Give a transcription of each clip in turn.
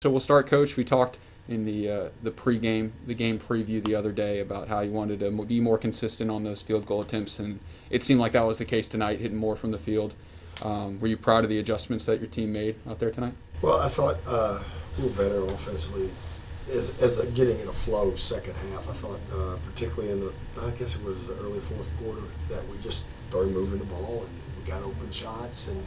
So we'll start, Coach. We talked in the game preview the other day about how you wanted to be more consistent on those field goal attempts, and it seemed like that was the case tonight, hitting more from the field. Were you proud of the adjustments that your team made out there tonight? Well, I thought we were better offensively as getting in a flow second half. I thought particularly in I guess it was the early fourth quarter that we just started moving the ball and we got open shots, and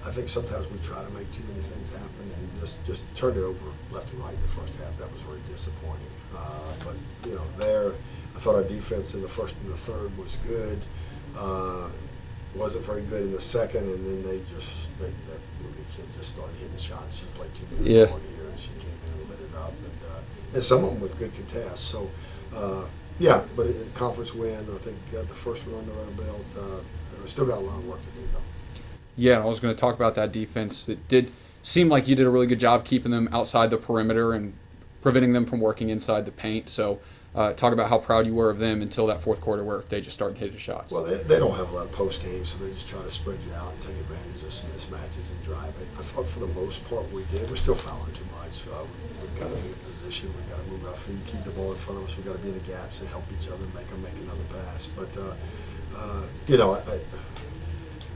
I think sometimes we try to make too many things happen and just turned it over left and right in the first half. That was very disappointing. But there, I thought our defense in the first and the third was good. Wasn't very good in the second, and then that Moody kid just started hitting shots. She played 2 minutes all year, and she came in and lit it up, and some of them with good contests. So, but a conference win. I think the first one under our belt. We still got a lot of work to do, though. Yeah, I was going to talk about that defense. It did seem like you did a really good job keeping them outside the perimeter and preventing them from working inside the paint. So talk about how proud you were of them until that fourth quarter where they just started hitting shots. Well, they don't have a lot of post games, so they just try to spread you out and take advantage of some mismatches and drive it. I thought for the most part we did. We're still fouling too much. We've got to be in position. We've got to move our feet, keep the ball in front of us. We've got to be in the gaps and help each other make another pass. But,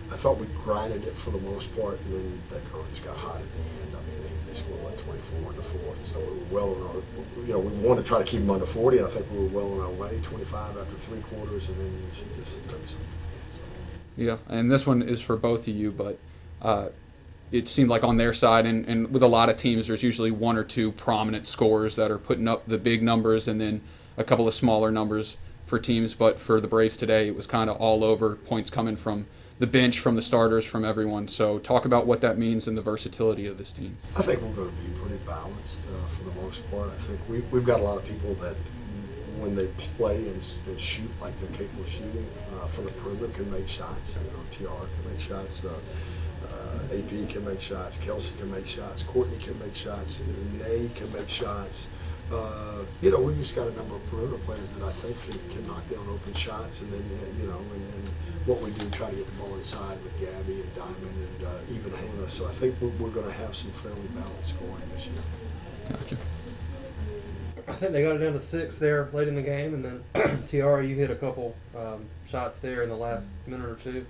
I thought we grinded it for the most part, and then that girl just got hot at the end. I mean, they scored like 24 in the fourth, so we were well on our. We wanted to try to keep them under 40, and I think we were well on our way. 25 after 3 quarters, and then she just done something. So. Yeah, and this one is for both of you, but it seemed like on their side, and with a lot of teams, there's usually 1 or 2 prominent scorers that are putting up the big numbers, and then a couple of smaller numbers for teams. But for the Braves today, it was kind of all over, points coming from the bench, from the starters, from everyone. So talk about what that means and the versatility of this team. I think we're going to be pretty balanced for the most part. I think we've got a lot of people that when they play and shoot like they're capable of shooting from the perimeter can make shots. Tiara can make shots. AP can make shots. Kelsey can make shots. Courtney can make shots. Nay can make shots. We just got a number of perimeter players that I think can knock down open shots, and then and what we do, try to get the ball inside with Gabby and Diamond and even Hannah. So I think we're going to have some fairly balanced scoring this year. Gotcha. I think they got it down to 6 there late in the game, and then Tiara, you hit a couple shots there in the last minute or two.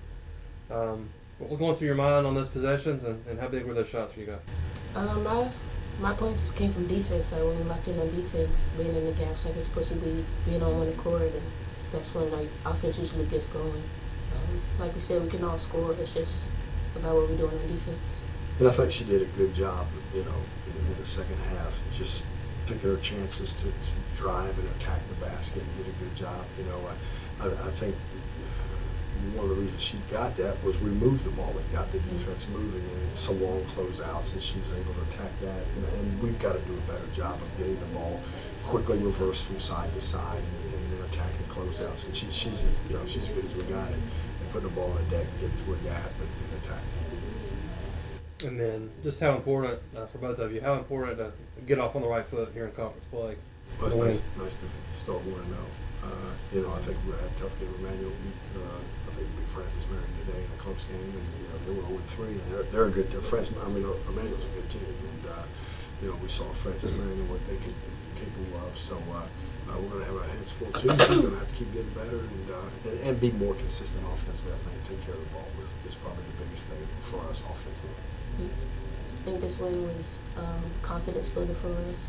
What was going through your mind on those possessions, and how big were those shots for you guys? My points came from defense. I went locked in on defense, being in the gaps like it's supposed to be, being on one accord, and that's when offense usually gets going. Like we said, we can all score. It's just about what we're doing on defense. And I think she did a good job, in the second half, just picking her chances to drive and attack the basket and did a good job. I think one of the reasons she got that was we moved the ball and got the defense moving, and some long closeouts, and she was able to attack that. And we've got to do a better job of getting the ball quickly reversed from side to side and then attacking closeouts. And she's as good as we got it, and putting the ball on the deck, getting through a gap, and attacking. And then just how important, for both of you, how important to get off on the right foot here in conference play? Well, it's nice to start 1-0. I think we're going to have a tough game. Emmanuel beat Francis Marion today in a close game, and they were 0-3, and they're a good team. Emmanuel's a good team, and we saw Francis Marion and what they can capable of. So we're going to have our hands full too. So we're going to have to keep getting better and be more consistent offensively. I think take care of the ball is probably the biggest thing for us offensively. I think this win was confidence builder for us.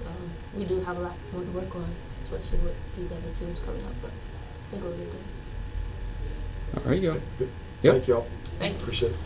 We do have a lot more to work on, especially with these other teams coming up, but I think we'll be good. All right, you go. Good. Yep. Thank you all. Thank you. Appreciate it.